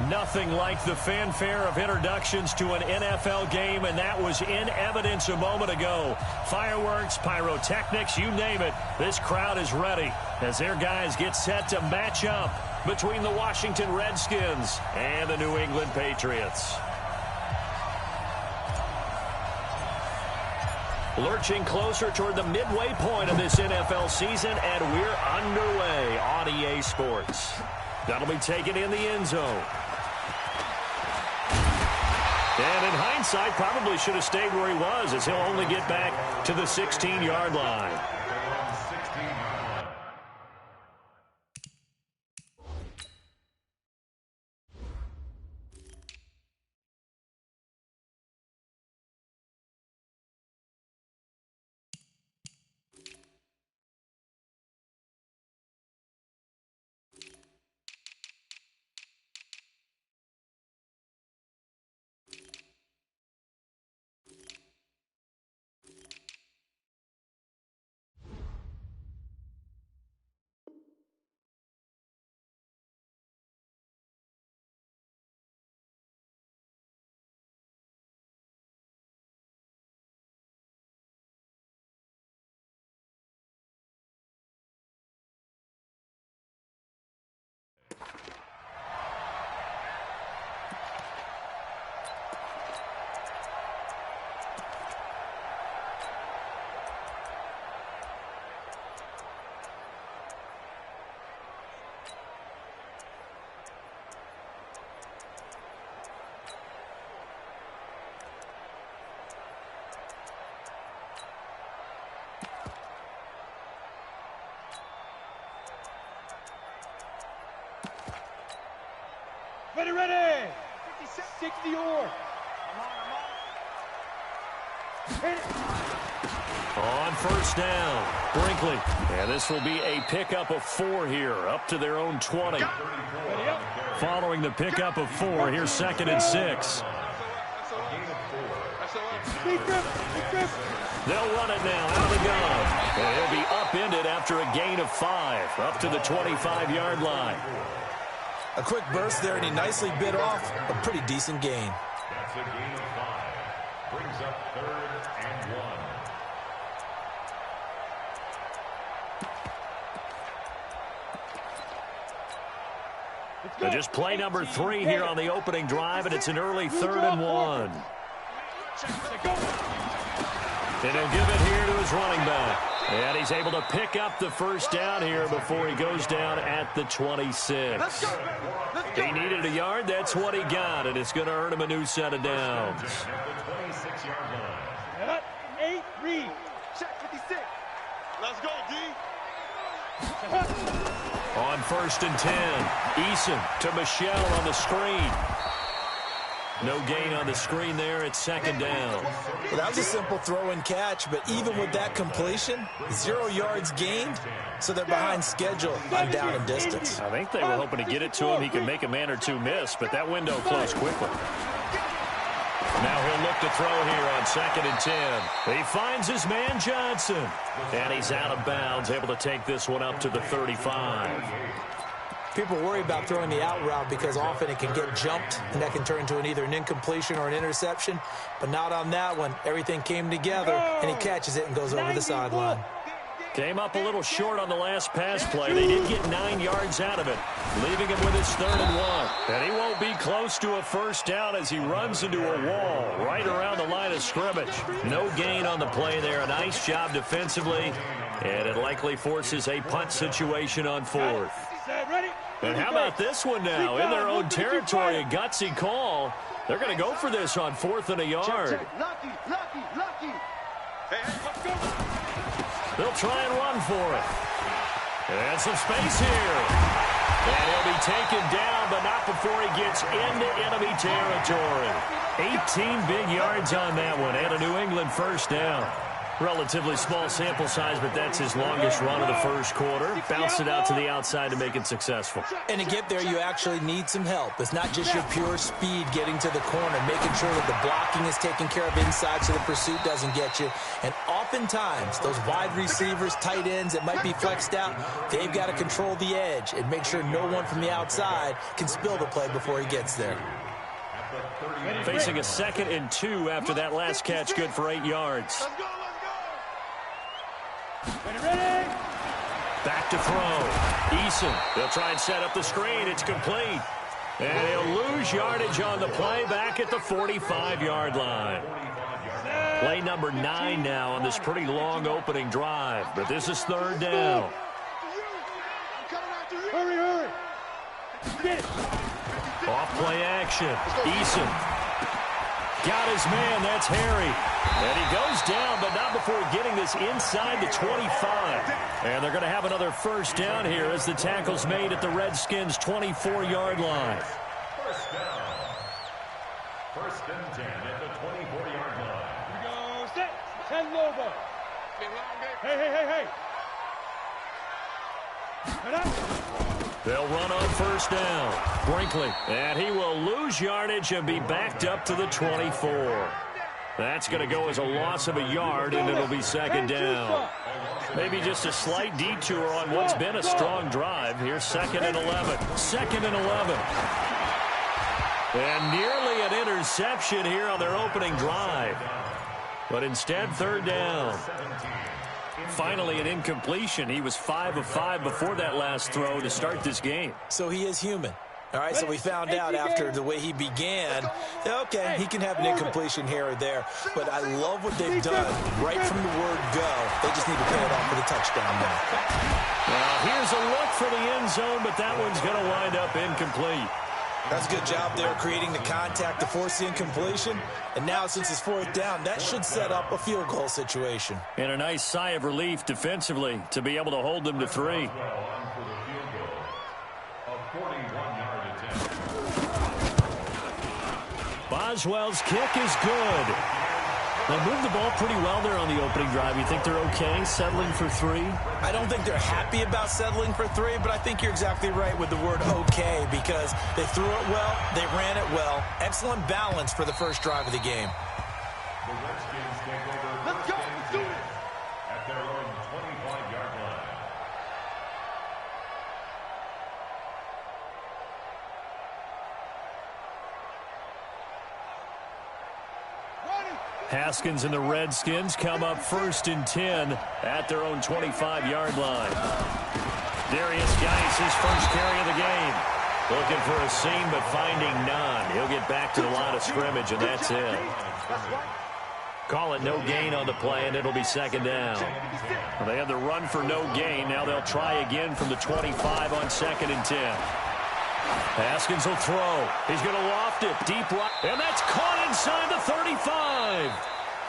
Nothing like the fanfare of introductions to an NFL game, and that was in evidence a moment ago. Fireworks, pyrotechnics, you name it. This crowd is ready as their guys get set to match up between the Washington Redskins and the New England Patriots. Lurching closer toward the midway point of this NFL season, and we're underway on EA Sports. That'll be taken in the end zone. And in hindsight, probably should have stayed where he was, as he'll only get back to the 16-yard line. Ready! 60 or. On first down, Brinkley. And this will be a pickup of 4 here, up to their own 20. Following the pickup of 4, here's 2nd and 6. They'll run it now out of the gun. And he'll be upended after a gain of 5, up to the 25-yard line. A quick burst there, and he nicely bit off a pretty decent gain. That's a gain of 5. Brings up 3rd and 1. So just play number 3 here on the opening drive, and it's an early 3rd and 1. And he'll give it here to his running back. And he's able to pick up the first down here before he goes down at the 26. He needed a yard. That's what he got, and it's going to earn him a new set of downs. 8, read. Check 56. Let's go, D. On 1st and 10, Eason to Michelle on the screen. No gain on the screen there. It's 2nd down. Well, that was a simple throw and catch, but even with that completion, 0 yards gained, so they're behind schedule on down and distance. I think they were hoping to get it to him. He could make a man or two miss, but that window closed quickly. Now he'll look to throw here on 2nd and 10. He finds his man Johnson, and he's out of bounds, able to take this one up to the 35. People worry about throwing the out route because often it can get jumped, and that can turn into either an incompletion or an interception. But not on that one. Everything came together, and he catches it and goes over the sideline. Came up a little short on the last pass play. They did get 9 yards out of it, leaving him with his 3rd and 1. And he won't be close to a first down as he runs into a wall right around the line of scrimmage. No gain on the play there. A nice job defensively, and it likely forces a punt situation on 4th. And how about this one now? In their own territory, a gutsy call. They're going to go for this on 4th and a yard. Lucky. They'll try and run for it. And some space here. And he'll be taken down, but not before he gets into enemy territory. 18 big yards on that one, and a New England first down. Relatively small sample size, but that's his longest run of the first quarter. Bounced it out to the outside to make it successful. And to get there, you actually need some help. It's not just your pure speed getting to the corner, making sure that the blocking is taken care of inside so the pursuit doesn't get you. And oftentimes, those wide receivers, tight ends that might be flexed out, they've got to control the edge and make sure no one from the outside can spill the play before he gets there. Facing a 2nd and 2 after that last catch, good for 8 yards. Ready? Back to throw. Eason, they'll try and set up the screen. It's complete. And he'll lose yardage on the play back at the 45-yard line. Play number 9 now on this pretty long opening drive. But this is 3rd down. Hurry. Get it. Off play action. Eason. Got his man. That's Harry. And he goes down, but not before getting this inside the 25. And they're going to have another first down here as the tackle's made at the Redskins' 24-yard line. First down. 1st and 10 at the 24-yard line. Here we go. Set. 10 Lobo. Hey. Head up. They'll run on first down. Brinkley. And he will lose yardage and be backed up to the 24. That's going to go as a loss of a yard, and it'll be 2nd down. Maybe just a slight detour on what's been a strong drive. Here's 2nd and 11. 2nd and 11. And nearly an interception here on their opening drive. But instead, 3rd down. Finally, an incompletion. He was 5 of 5 before that last throw to start this game. So he is human. All right, so we found out after the way he began, okay, he can have an incompletion here or there, but I love what they've done right from the word go. They just need to pay it off with a touchdown now. Well, here's a look for the end zone, but that one's going to wind up incomplete. That's a good job there creating the contact to force the incompletion, and now since it's 4th down, that should set up a field goal situation. And a nice sigh of relief defensively to be able to hold them to 3. Boswell's kick is good. They moved the ball pretty well there on the opening drive. You think they're okay settling for 3? I don't think they're happy about settling for 3, but I think you're exactly right with the word okay because they threw it well, they ran it well. Excellent balance for the first drive of the game. The Redskins take over. Let's go. Do it. At their own 25-yard line. Haskins and the Redskins come up 1st and 10 at their own 25-yard line. Darius Geis, his first carry of the game. Looking for a seam, but finding none. He'll get back to the line of scrimmage, and that's it. Call it no gain on the play, and it'll be 2nd down. Well, they had the run for no gain. Now they'll try again from the 25 on 2nd and 10. Haskins will throw. He's going to loft it deep right. And that's caught inside the 35.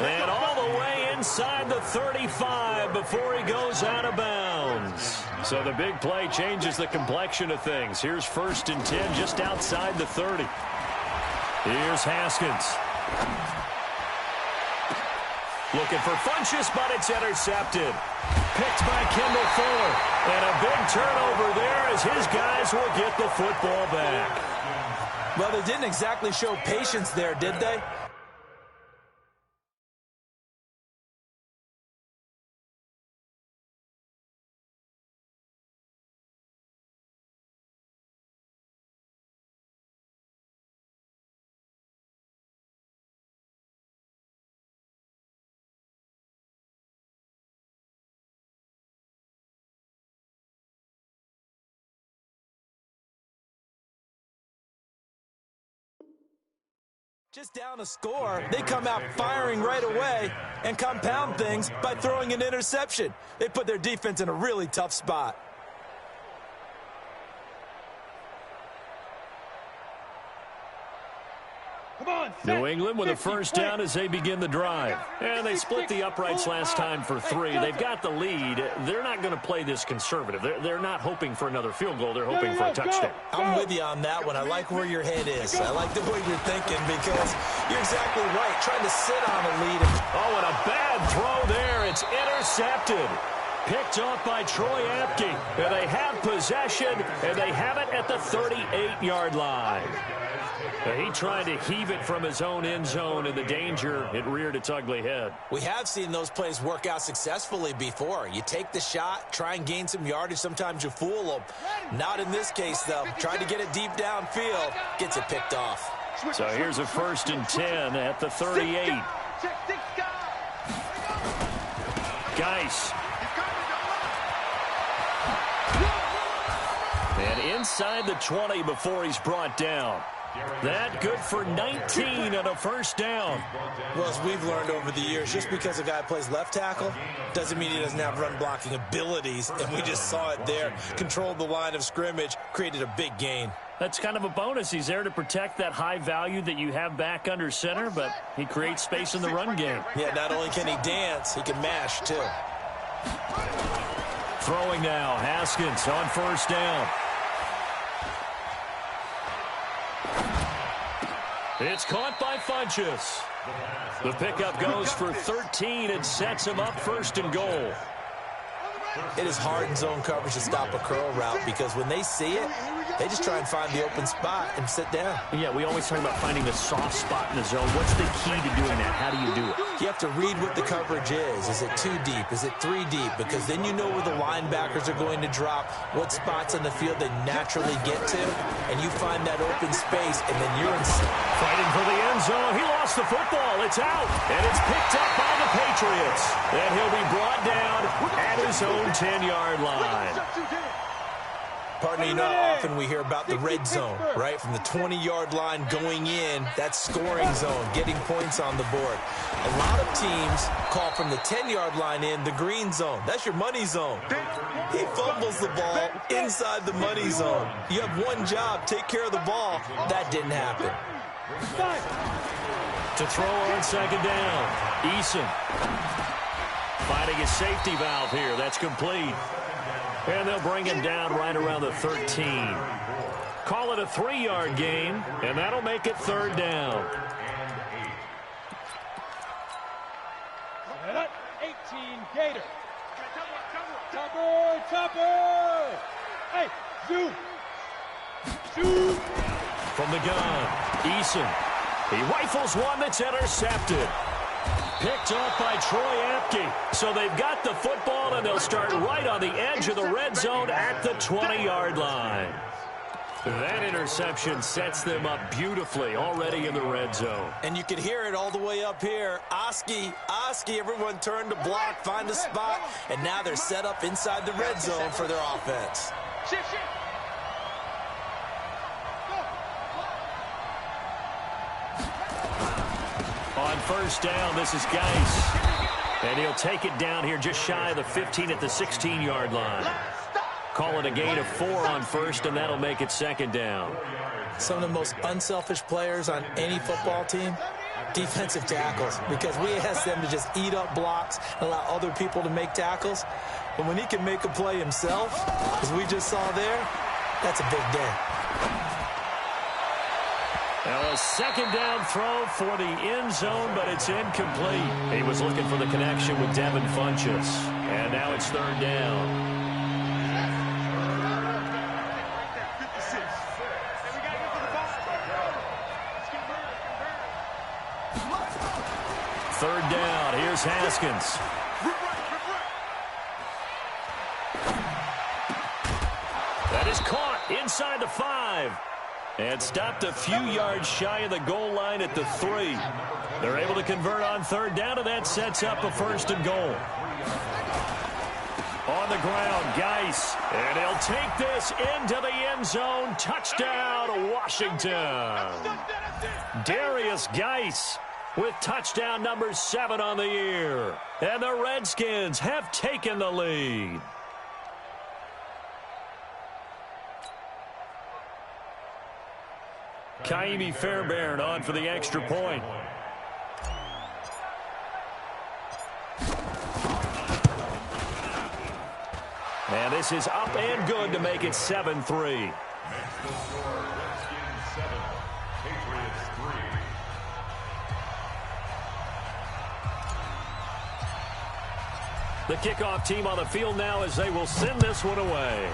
And all the way inside the 35 before he goes out of bounds. So the big play changes the complexion of things. Here's 1st and 10 just outside the 30. Here's Haskins. Looking for Funchess, but it's intercepted. Picked by Kendall Fuller. And a big turnover there as his guys will get the football back. Well, they didn't exactly show patience there, did they? Just down a score, they come out firing right away and compound things by throwing an interception. They put their defense in a really tough spot. New England with a first down as they begin the drive. And they split the uprights last time for 3. They've got the lead. They're not going to play this conservative. They're not hoping for another field goal. They're hoping for a touchdown. I'm with you on that one. I like where your head is. I like the way you're thinking because you're exactly right. Trying to sit on a lead. Oh, and a bad throw there. It's intercepted. Picked off by Troy Apke. And they have possession, and they have it at the 38-yard line. He tried to heave it from his own end zone, and the danger, it reared its ugly head. We have seen those plays work out successfully before. You take the shot, try and gain some yardage. Sometimes you fool them. Not in this case, though. Tried to get it deep downfield. Gets it picked off. So here's a 1st and 10 at the 38. Geis. And inside the 20 before he's brought down. That good for 19 and a first down. Well, as we've learned over the years, just because a guy plays left tackle doesn't mean he doesn't have run blocking abilities, and we just saw it there. Controlled the line of scrimmage, created a big gain. That's kind of a bonus. He's there to protect that high value that you have back under center, but he creates space in the run game. Yeah, not only can he dance, he can mash, too. Throwing now, Haskins on first down. It's caught by Funchess. The pickup goes for 13 and sets him up 1st and goal. It is hard in zone coverage to stop a curl route because when they see it, they just try and find the open spot and sit down. Yeah, we always talk about finding the soft spot in the zone. What's the key to doing that? How do you do it? You have to read what the coverage is. Is it 2 deep? Is it 3 deep? Because then you know where the linebackers are going to drop, what spots on the field they naturally get to, and you find that open space, and then you're in. Fighting for the end zone. He lost the football. It's out, and it's picked up by the Patriots. And he'll be brought down at his own 10-yard line. Partner, you know how often we hear about the red zone, right? From the 20-yard line going in, that scoring zone, getting points on the board. A lot of teams call from the 10-yard line in the green zone. That's your money zone. He fumbles the ball inside the money zone. You have one job, take care of the ball. That didn't happen. To throw on 2nd down, Eason. Finding his safety valve here. That's complete. And they'll bring him down right around the 13. Call it a 3-yard gain, and that'll make it 3rd down. 18 Gator. Topper. Hey, shoot. From the gun, Eason. He rifles one that's intercepted. Picked off by Troy Apke. So they've got the football, and they'll start right on the edge of the red zone at the 20-yard line. That interception sets them up beautifully already in the red zone. And you can hear it all the way up here. Oski, everyone turned to block, find a spot, and now they're set up inside the red zone for their offense. On first down, this is Geis. And he'll take it down here just shy of the 15 at the 16-yard line. Call it a gain of 4 on first, and that'll make it 2nd down. Some of the most unselfish players on any football team, defensive tackles, because we ask them to just eat up blocks and allow other people to make tackles. But when he can make a play himself, as we just saw there, that's a big day. Now a 2nd down throw for the end zone, but it's incomplete. He was looking for the connection with Devin Funchess. And now it's 3rd down. Third down, here's Haskins. That is caught inside the 5. And stopped a few yards shy of the goal line at the 3. They're able to convert on 3rd down, and that sets up a 1st and goal. On the ground, Geis. And he'll take this into the end zone. Touchdown, Washington. Darius Geis with touchdown number 7 on the year. And the Redskins have taken the lead. Kaimi Fairbairn on for the extra point. And this is up and good to make it 7-3. Makes the score Redskins 7, Patriots 3. The kickoff team on the field now as they will send this one away.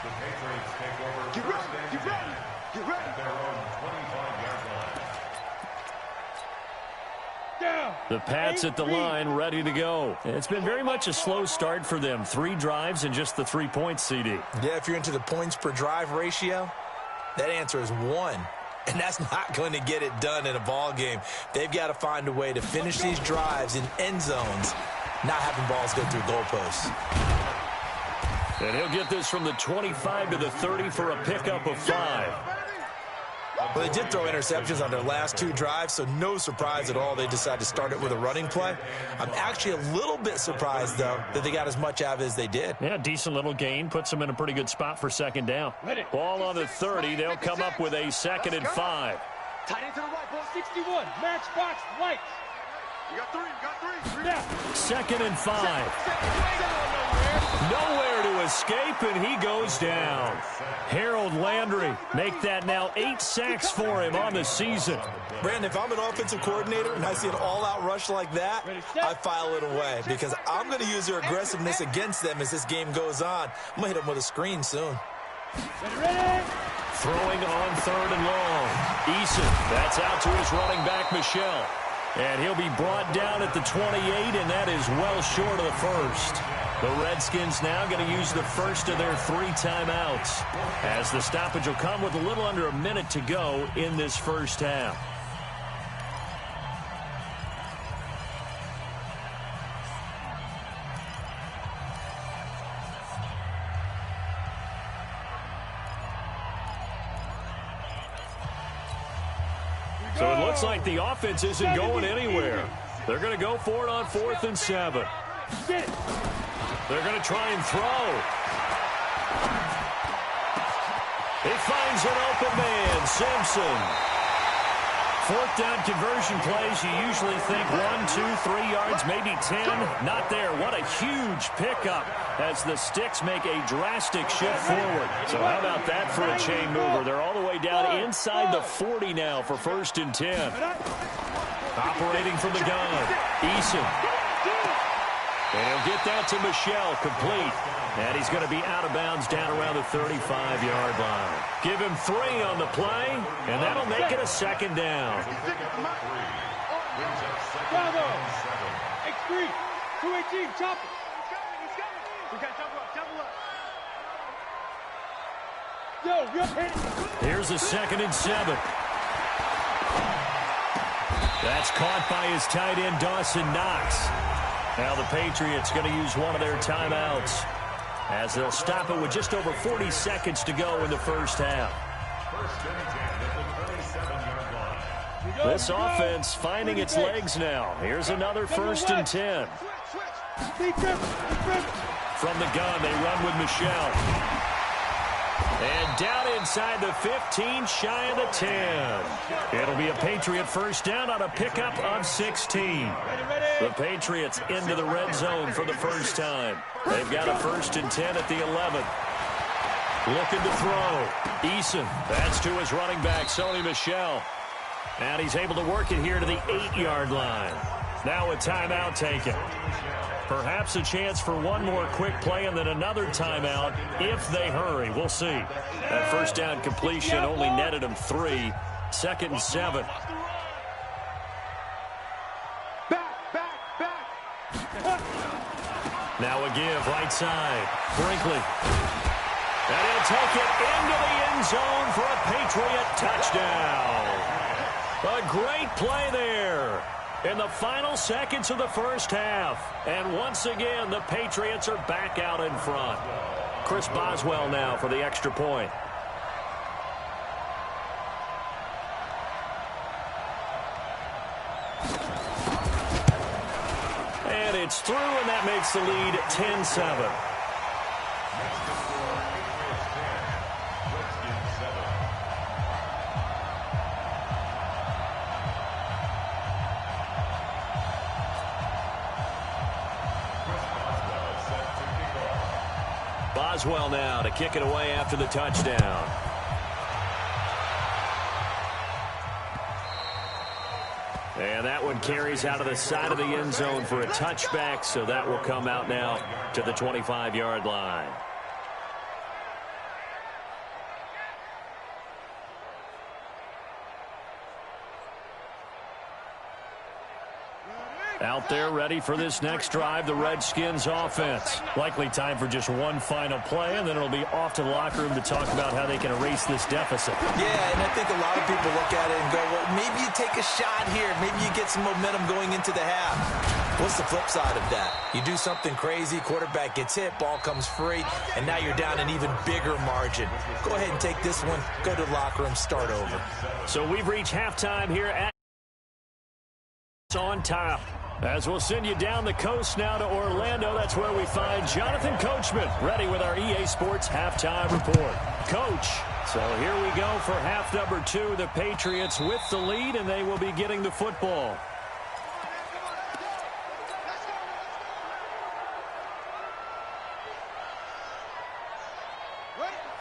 The Patriots take over Get first ready, and get 10 ready, get ready. at their own 25-yard line. Down. The Pats at the line, ready to go. It's been very much a slow start for them. 3 drives and just the 3 points, CD. Yeah, if you're into the points per drive ratio, that answer is 1. And that's not going to get it done in a ball game. They've got to find a way to finish these drives in end zones, not having balls go through goalposts. And he'll get this from the 25 to the 30 for a pickup of 5. Well, they did throw interceptions on their last 2 drives, so no surprise at all they decided to start it with a running play. I'm actually a little bit surprised, though, that they got as much out of it as they did. Yeah, decent little gain. Puts them in a pretty good spot for second down. Ball on the 30. They'll come up with a 2nd and 5. Tight end to the right, ball 61. Match box, lights. You got 3, you got 3. Now. 2nd and 5. Nowhere to escape, and he goes down. Harold Landry make that now 8 sacks for him on the season. Brandon, if I'm an offensive coordinator and I see an all-out rush like that, I file it away because I'm going to use their aggressiveness against them as this game goes on. I'm going to hit them with a screen soon. Ready. Throwing on 3rd and long. Eason, that's out to his running back, Michelle. And he'll be brought down at the 28, and that is well short of the first. The Redskins now going to use the first of their 3 timeouts, as the stoppage will come with a little under a minute to go in this first half. So it looks like the offense isn't going anywhere. They're going to go for it on 4th and 7. They're going to try and throw. He finds an open man, Simpson. 4th down conversion plays, you usually think 1, 2, 3 yards, maybe 10. Not there. What a huge pickup as the Sticks make a drastic shift forward. So how about that for a chain mover? They're all the way down inside the 40 now for 1st and 10. Operating from the gun, Eason. And he'll get that to Michelle, complete. And he's going to be out of bounds down around the 35-yard line. Give him 3 on the play, and that'll make it a 2nd down. Bravo. X3. 218. Chop it. He's coming. We got double up. Yo, hit it. Here's a 2nd and 7. That's caught by his tight end, Dawson Knox. Now the Patriots going to use one of their timeouts, as they'll stop it with just over 40 seconds to go in the first half. First and 10 at the 37-yard line. This offense finding its legs now. Here's another 1st and 10. From the gun, they run with Michelle. And down inside the 15, shy of the 10. It'll be a Patriot first down on a pickup of 16. The Patriots into the red zone for the first time. They've got a 1st and 10 at the 11. Looking to throw. Eason, that's to his running back, Sony Michel. And he's able to work it here to the 8-yard line. Now a timeout taken. Perhaps a chance for one more quick play and then another timeout if they hurry. We'll see. That first down completion only netted him 3. 2nd and 7. Back. Now a give, right side. Brinkley. And he'll take it into the end zone for a Patriot touchdown. A great play there in the final seconds of the first half. And once again, the Patriots are back out in front. Chris Boswell now for the extra point. And it's through, and that makes the lead 10-7. Boswell now to kick it away after the touchdown. And that one carries out of the side of the end zone for a touchback, so that will come out now to the 25-yard line. Out there ready for this next drive, the Redskins offense. Likely time for just one final play, and then it'll be off to the locker room to talk about how they can erase this deficit. Yeah, and I think a lot of people look at it and go, well, maybe you take a shot here. Maybe you get some momentum going into the half. What's the flip side of that? You do something crazy, quarterback gets hit, ball comes free, and now you're down an even bigger margin. Go ahead and take this one, go to the locker room, start over. So we've reached halftime here at on top. As we'll send you down the coast now to Orlando, that's where we find Jonathan Coachman, ready with our EA Sports halftime report. Coach, so here we go for half number 2. The Patriots with the lead, and they will be getting the football.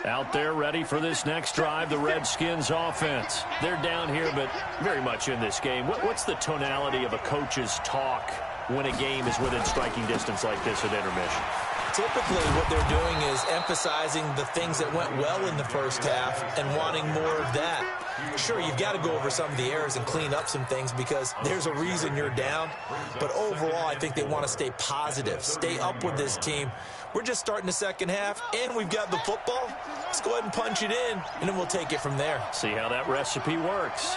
Out there ready for this next drive, the Redskins offense. They're down here, but very much in this game. What's the tonality of a coach's talk when a game is within striking distance like this at intermission? Typically, what they're doing is emphasizing the things that went well in the first half and wanting more of that. Sure, you've got to go over some of the errors and clean up some things because there's a reason you're down. But overall, I think they want to stay positive, stay up with this team. We're just starting the second half, and we've got the football. Let's go ahead and punch it in, and then we'll take it from there. See how that recipe works.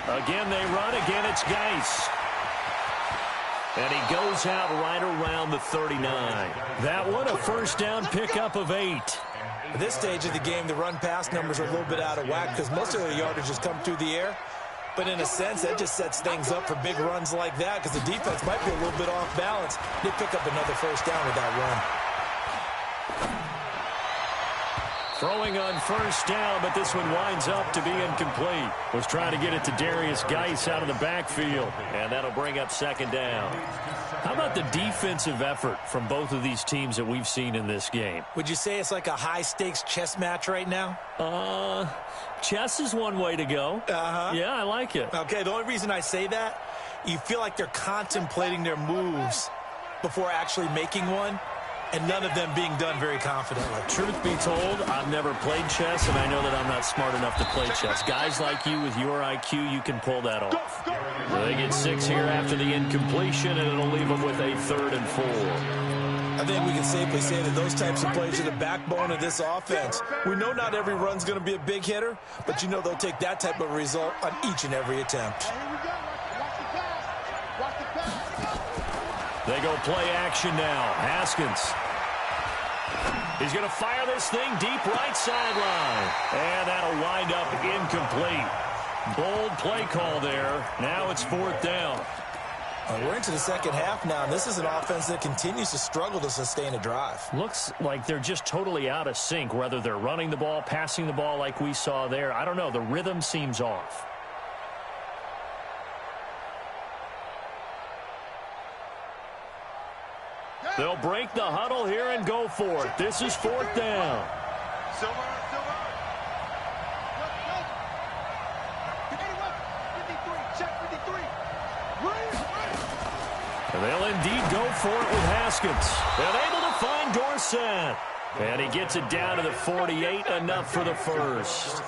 Again, they run. Again, it's Geis. And he goes out right around the 39. That one, a first down pickup of 8. At this stage of the game, the run-pass numbers are a little bit out of whack because most of the yardage has come through the air. But in a sense, that just sets things up for big runs like that because the defense might be a little bit off balance. They pick up another first down with that run. Throwing on first down, but this one winds up to be incomplete. Was trying to get it to Darius Geis out of the backfield, and that'll bring up second down. How about the defensive effort from both of these teams that we've seen in this game? Would you say it's like a high-stakes chess match right now? Chess is one way to go. Yeah, I like it. Okay, the only reason I say that, you feel like they're contemplating their moves before actually making one, and none of them being done very confidently. Truth be told, I've never played chess, and I know that I'm not smart enough to play chess. Guys like you with your IQ, you can pull that off. They get 6 here after the incompletion, and it'll leave them with a 3rd and 4. I think we can safely say that those types of plays are the backbone of this offense. We know not every run's going to be a big hitter, but you know they'll take that type of result on each and every attempt. They go play action now. Haskins. He's going to fire this thing deep right sideline. And that'll wind up incomplete. Bold play call there. Now it's 4th down. We're into the second half now, and this is an offense that continues to struggle to sustain a drive. Looks like they're just totally out of sync, whether they're running the ball, passing the ball like we saw there. I don't know. The rhythm seems off. They'll break the huddle here and go for it. This is 4th down. And they'll indeed go for it with Haskins. And able to find Dorsett. And he gets it down to the 48, enough for the first.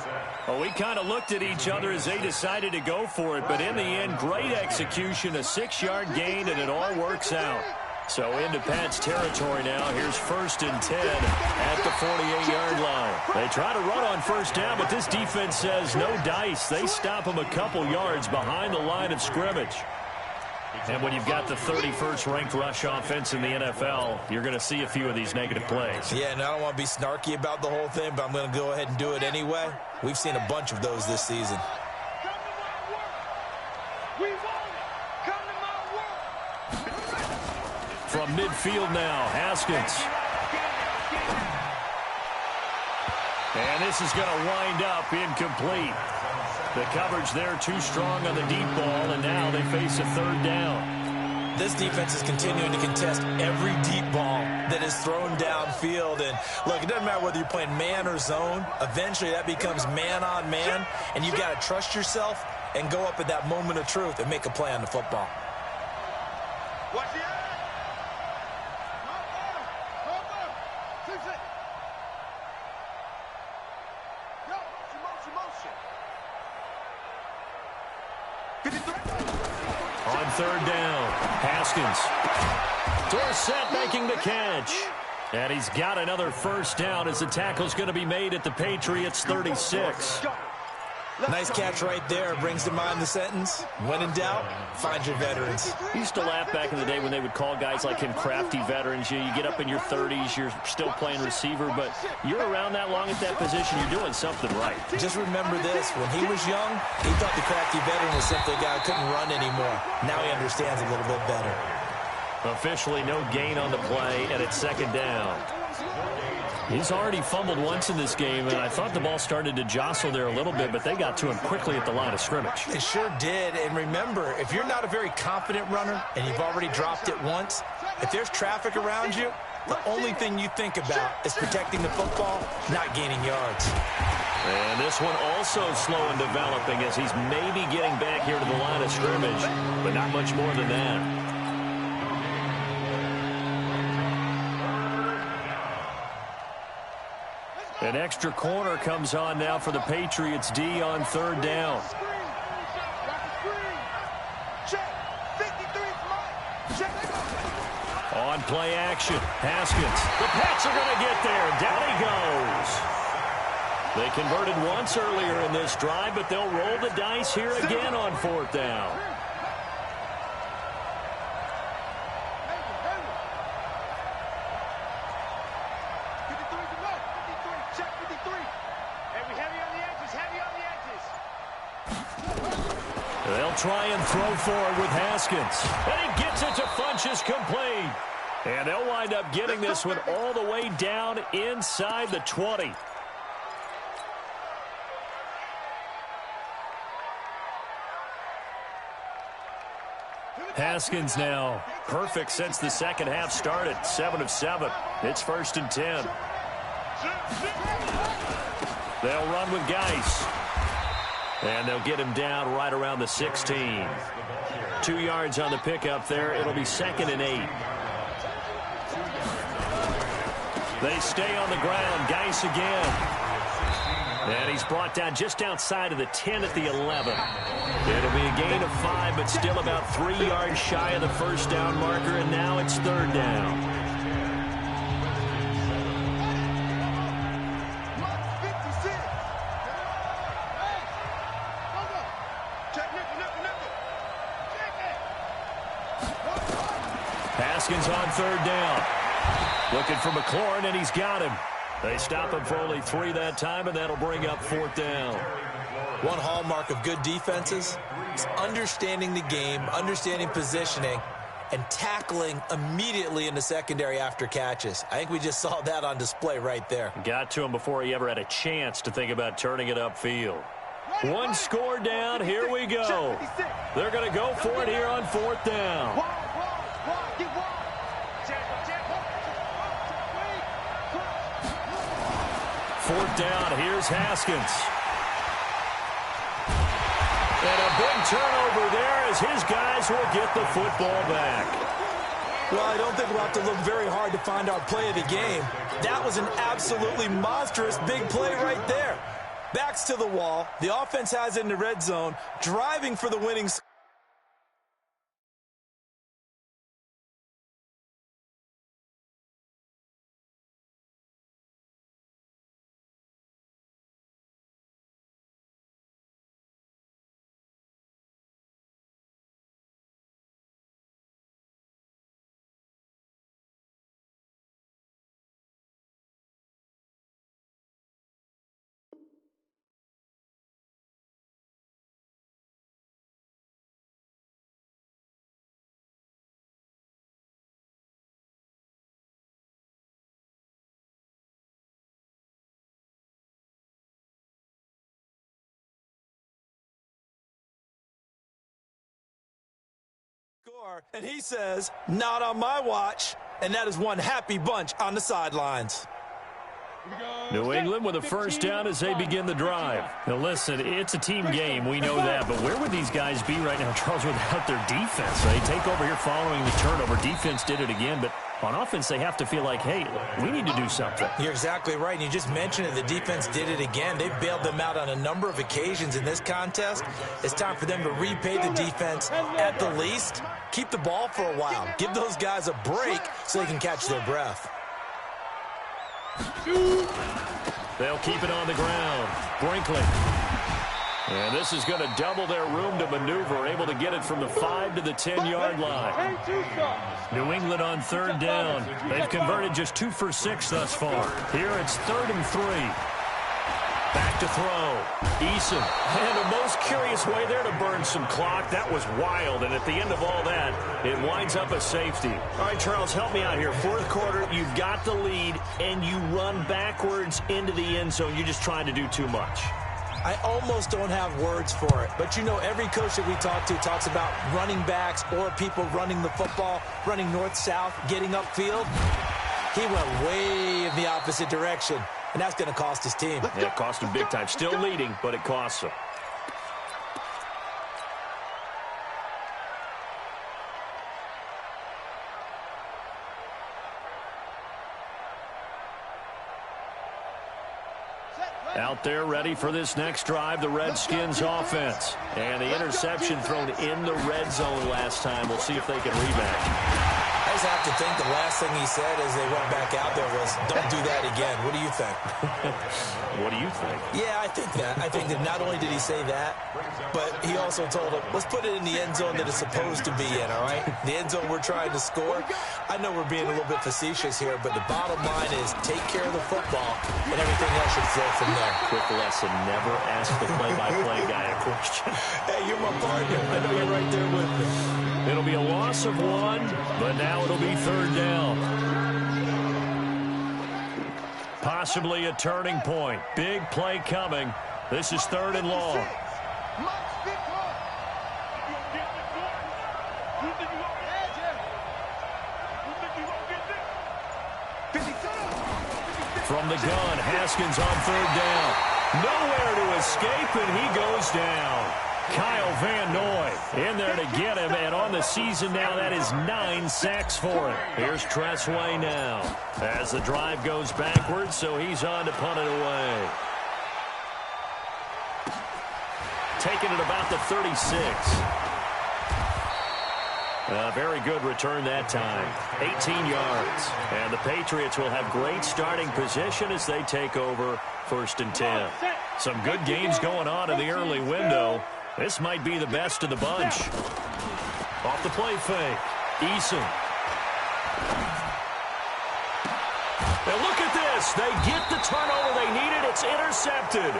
Well, we kind of looked at each other as they decided to go for it. But in the end, great execution, a 6-yard gain, and it all works out. So into Pat's territory now. Here's 1st and 10 at the 48-yard line. They try to run on first down, but this defense says no dice. They stop them a couple yards behind the line of scrimmage. And when you've got the 31st ranked rush offense in the NFL, you're going to see a few of these negative plays. Yeah, and I don't want to be snarky about the whole thing, but I'm going to go ahead and do it anyway. We've seen a bunch of those this season. From midfield now, Haskins. And this is going to wind up incomplete. The coverage there too strong on the deep ball, and now they face a 3rd down. This defense is continuing to contest every deep ball that is thrown downfield. And look, it doesn't matter whether you're playing man or zone. Eventually, that becomes man on man, and you've got to trust yourself and go up at that moment of truth and make a play on the football. Watch the eye. On third down, Haskins. Dorsett making the catch. And he's got another first down as the tackle's going to be made at the Patriots 36. Nice catch right there. Brings to mind the sentence, when in doubt, find your veterans. I used to laugh back in the day when they would call guys like him crafty veterans. You get up in your 30s, you're still playing receiver, but you're around that long at that position, you're doing something right. Just remember this, when he was young, he thought the crafty veteran was simply a guy who couldn't run anymore. Now he understands a little bit better. Officially no gain on the play, and it's second down. He's already fumbled once in this game, and I thought the ball started to jostle there a little bit, but they got to him quickly at the line of scrimmage. They sure did, and remember, if you're not a very confident runner and you've already dropped it once, if there's traffic around you, the only thing you think about is protecting the football, not gaining yards. And this one also slow in developing as he's maybe getting back here to the line of scrimmage, but not much more than that. An extra corner comes on now for the Patriots D on third down. On play action, Haskins. The Pats are going to get there. Down he goes. They converted once earlier in this drive, but they'll roll the dice here again on fourth down. They'll try and throw forward with Haskins. And he gets it to Funchess complete. And they'll wind up getting this one all the way down inside the 20. Haskins now perfect since the second half started. 7 of 7. It's 1st and 10. They'll run with Geis. And they'll get him down right around the 16. 2 yards on the pickup there. It'll be 2nd and 8. They stay on the ground. Geis again. And he's brought down just outside of the 10 at the 11. It'll be a gain of 5, but still about 3 yards shy of the first down marker, and now it's third down. Haskins on third down. Looking for McLaurin, and he's got him. They stop him for only 3 that time, and that'll bring up fourth down. One hallmark of good defenses is understanding the game, understanding positioning, and tackling immediately in the secondary after catches. I think we just saw that on display right there. Got to him before he ever had a chance to think about turning it upfield. One score down. Here we go. They're going to go for it here on fourth down. Fourth down, here's Haskins. And a big turnover there as his guys will get the football back. Well, I don't think we'll have to look very hard to find our play of the game. That was an absolutely monstrous big play right there. Backs to the wall. The offense has it in the red zone, driving for the winning score. Score, and he says, not on my watch, and that is one happy bunch on the sidelines. New England with a first down as they begin the drive. Now, listen, it's a team game. We know that. But where would these guys be right now, Charles, without their defense? They take over here following the turnover. Defense did it again. But on offense, they have to feel like, hey, we need to do something. You're exactly right. And you just mentioned it. The defense did it again. They bailed them out on a number of occasions in this contest. It's time for them to repay the defense at the least. Keep the ball for a while. Give those guys a break so they can catch their breath. They'll keep it on the ground. Brinkley. And this is going to double their room to maneuver, able to get it from the 5 to the 10-yard line. New England on third down. They've converted just 2 for 6 thus far. Here it's 3rd and 3. Back to throw. Eason. And a most curious way there to burn some clock. That was wild. And at the end of all that, it winds up a safety. All right, Charles, help me out here. Fourth quarter, you've got the lead, and you run backwards into the end zone. You're just trying to do too much. I almost don't have words for it. But, you know, every coach that we talk to talks about running backs or people running the football, running north-south, getting upfield. He went way in the opposite direction. And that's going to cost his team. Yeah, it cost him big time. Still leading, but it costs him. Out there ready for this next drive, the Redskins offense. And the interception thrown in the red zone last time. We'll see if they can rebound. I just have to think the last thing he said as they went back out there was, don't do that again. What do you think? What do you think? Yeah, I think that. I think that not only did he say that, but he also told him, let's put it in the end zone that it's supposed to be in, all right? The end zone we're trying to score. I know we're being a little bit facetious here, but the bottom line is take care of the football, and everything else should flow from there. Quick lesson, never ask the play-by-play guy a question. Hey, you're my partner. I know you're right there with me. It'll be a loss of 1, but now it'll be 3rd down. Possibly a turning point. Big play coming. This is 3rd and long. From the gun, Haskins on 3rd down. Nowhere to escape, and he goes down. Kyle Van Noy in there to get him, and on the season now, that is 9 sacks for him. Here's Tressway now as the drive goes backwards, so he's on to punt it away. Taking it about the 36. A very good return that time. 18 yards. And the Patriots will have great starting position as they take over 1st and 10. Some good games going on in the early window. This might be the best of the bunch. Off the play fake. Eason. Now look at this. They get the turnover they needed. It's intercepted.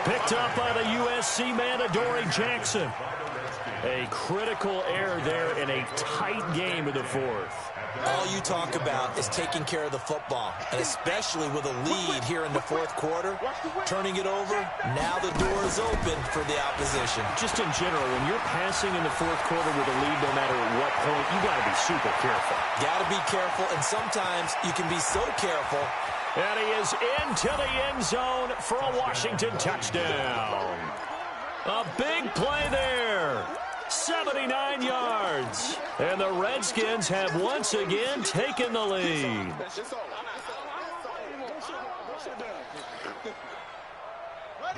Picked up by the USC man, Adoree Jackson. A critical error there in a tight game of the 4th. All you talk about is taking care of the football, and especially with a lead here in the 4th quarter, turning it over, now the door is open for the opposition. Just in general, when you're passing in the 4th quarter with a lead, no matter at what point, you got to be super careful. Got to be careful, and sometimes you can be so careful. And he is into the end zone for a Washington touchdown. A big play there. 79 yards. And the Redskins have once again taken the lead.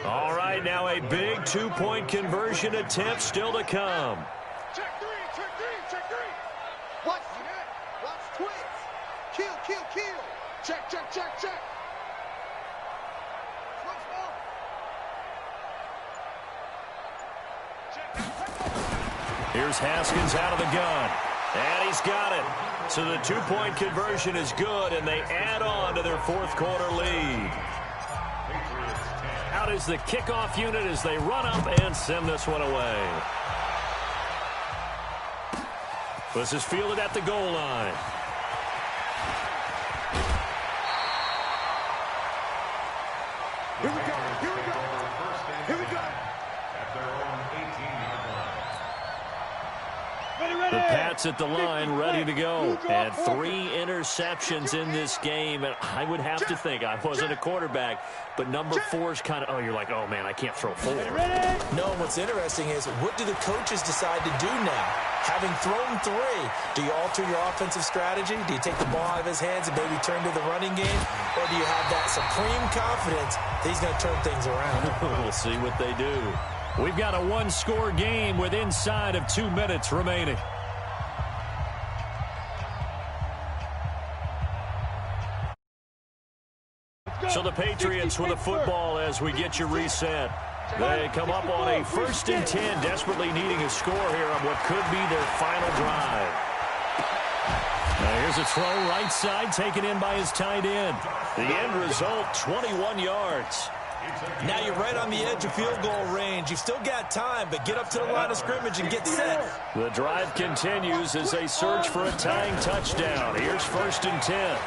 All right, now a big 2-point conversion attempt still to come. Check 3, check 3, check 3. Watch twins. Kill. Check. Here's Haskins out of the gun. And he's got it. So the 2-point conversion is good, and they add on to their 4th quarter lead. Out is the kickoff unit as they run up and send this one away. This is fielded at the goal line. Here we go. At their own 18-yard line. Ready. sets at the line, ready to go. And 3 interceptions in this game. And I would have to think, I wasn't a quarterback, but number 4 is kind of, oh, you're like, oh, man, I can't throw 4. No, what's interesting is, what do the coaches decide to do now? Having thrown 3, do you alter your offensive strategy? Do you take the ball out of his hands and maybe turn to the running game? Or do you have that supreme confidence that he's going to turn things around? We'll see what they do. We've got a 1-score game with inside of 2 minutes remaining. So the Patriots with a football as we get you reset. They come up on a 1st and 10, desperately needing a score here on what could be their final drive. Now here's a throw right side, taken in by his tight end. The end result, 21 yards. Now you're right on the edge of field goal range. You've still got time, but get up to the line of scrimmage and get set. The drive continues as they search for a tying touchdown. Here's 1st and 10.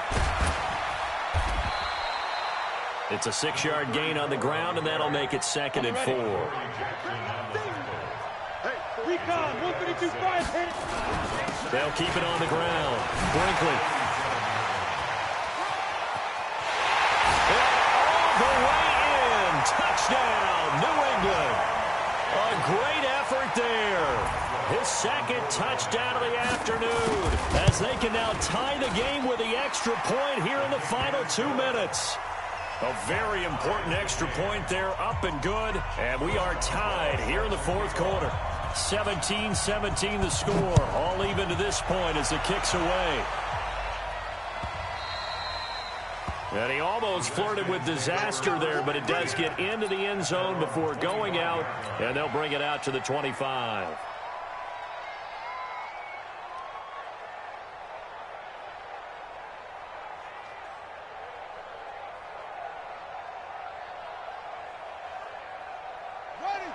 It's a 6-yard gain on the ground, and that'll make it 2nd and 4. Recon, 132-5 hit. They'll keep it on the ground. Brinkley. All the way in. Touchdown, New England. A great effort there. His 2nd touchdown of the afternoon as they can now tie the game with the extra point here in the final 2 minutes. A very important extra point there, up and good. And we are tied here in the 4th quarter. 17-17 the score. All even to this point as the kick's away. And he almost flirted with disaster there, but it does get into the end zone before going out. And they'll bring it out to the 25.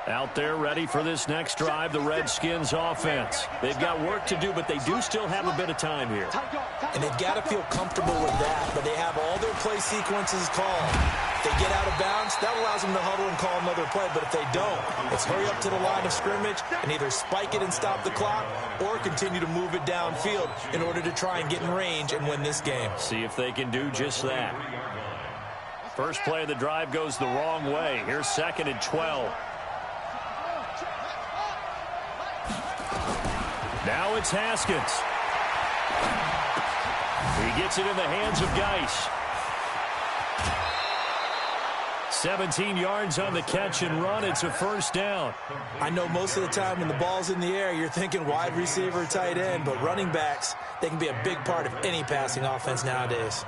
Out there ready for this next drive, the Redskins offense. They've got work to do, but they do still have a bit of time here. And they've got to feel comfortable with that, but they have all their play sequences called. If they get out of bounds, that allows them to huddle and call another play, but if they don't, it's hurry up to the line of scrimmage and either spike it and stop the clock or continue to move it downfield in order to try and get in range and win this game. See if they can do just that. First play of the drive goes the wrong way. Here's 2nd and 12. Now it's Haskins. He gets it in the hands of Geis. 17 yards on the catch and run. It's a 1st down. I know most of the time when the ball's in the air, you're thinking wide receiver, tight end, but running backs, they can be a big part of any passing offense nowadays.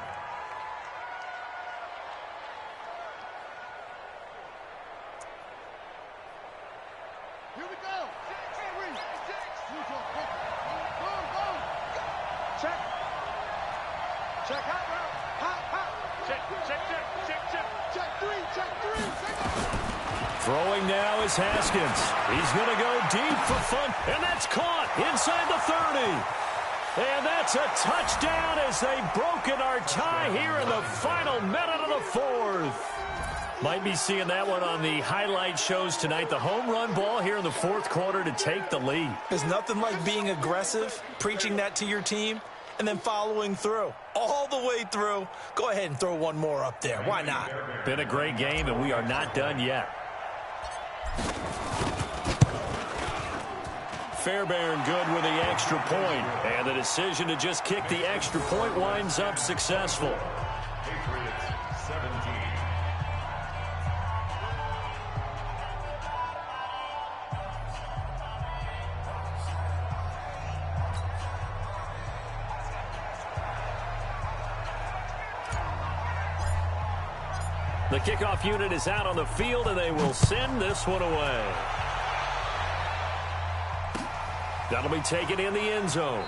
Throwing now is Haskins. He's going to go deep for fun, and that's caught inside the 30. And that's a touchdown as they've broken our tie here in the final minute of the 4th. Might be seeing that one on the highlight shows tonight. The home run ball here in the 4th quarter to take the lead. There's nothing like being aggressive, preaching that to your team, and then following through. All the way through. Go ahead and throw one more up there. Why not? Been a great game, and we are not done yet. Fairbairn good with the extra point, and the decision to just kick the extra point winds up successful. Patriots 17. The kickoff unit is out on the field, and they will send this one away. That'll be taken in the end zone.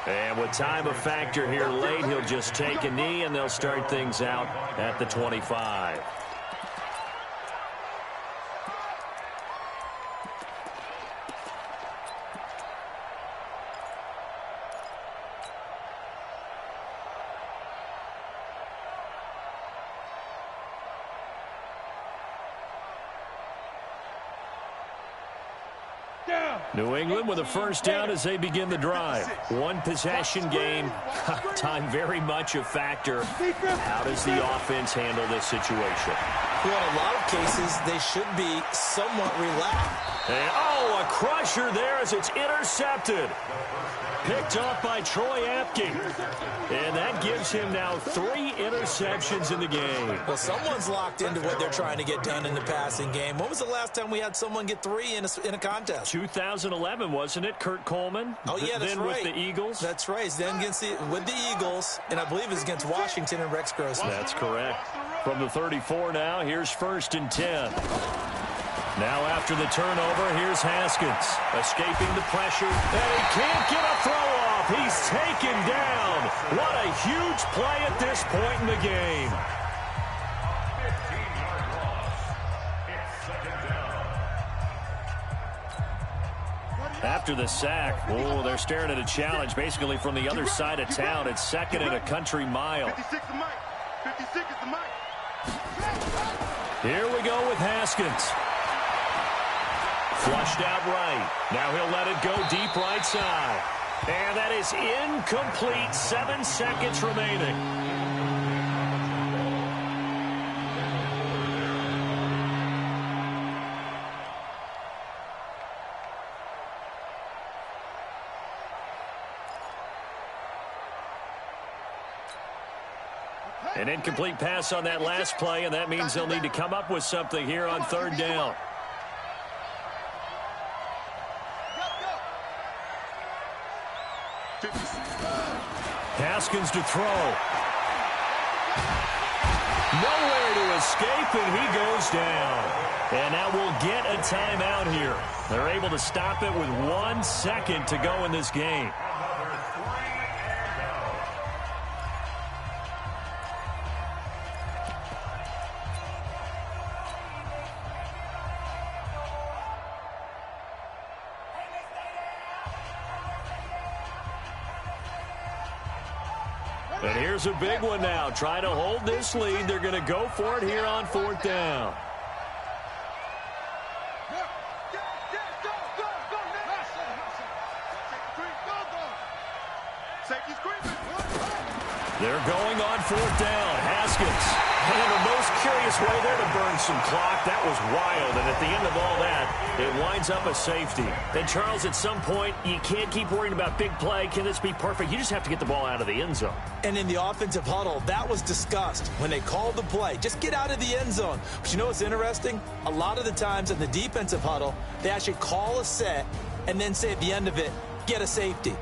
And with time a factor here late, he'll just take a knee, and they'll start things out at the 25. New England with a first down as they begin the drive. One possession game. Time very much a factor. How does the offense handle this situation? Well, in a lot of cases, they should be somewhat relaxed. And, a crusher there as it's intercepted. Picked off by Troy Apke. And that gives him now 3 interceptions in the game. Well, someone's locked into what they're trying to get done in the passing game. When was the last time we had someone get 3 in a contest? 2011, wasn't it? Kurt Coleman? Oh, yeah, that's then right. With the Eagles? That's right. Then with the Eagles, and I believe it's against Washington and Rex Grossman. That's correct. From the 34 now, here's 1st and 10. Now after the turnover, here's Haskins. Escaping the pressure, and he can't get a throw off. He's taken down. What a huge play at this point in the game. After the sack, they're staring at a challenge basically from the other side of town. It's 2nd and a country mile. 56 the mic. 56 is the mic. Here we go with Haskins. Flushed out right. Now he'll let it go deep right side. And that is incomplete. 7 seconds remaining. An incomplete pass on that last play, and that means they'll need to come up with something here on 3rd down. Haskins to throw. Nowhere to escape, and he goes down. And now we'll get a timeout here. They're able to stop it with 1 second to go in this game. And here's a big one now. Trying to hold this lead. They're going to go for it here on 4th down. They're going on 4th down. Haskins. And the most curious way there to burn some clock. That was wild. And at the end of all that, it winds up a safety. And, Charles, at some point, you can't keep worrying about big play. Can this be perfect? You just have to get the ball out of the end zone. And in the offensive huddle, that was discussed when they called the play. Just get out of the end zone. But you know what's interesting? A lot of the times in the defensive huddle, they actually call a set and then say at the end of it, get a safety.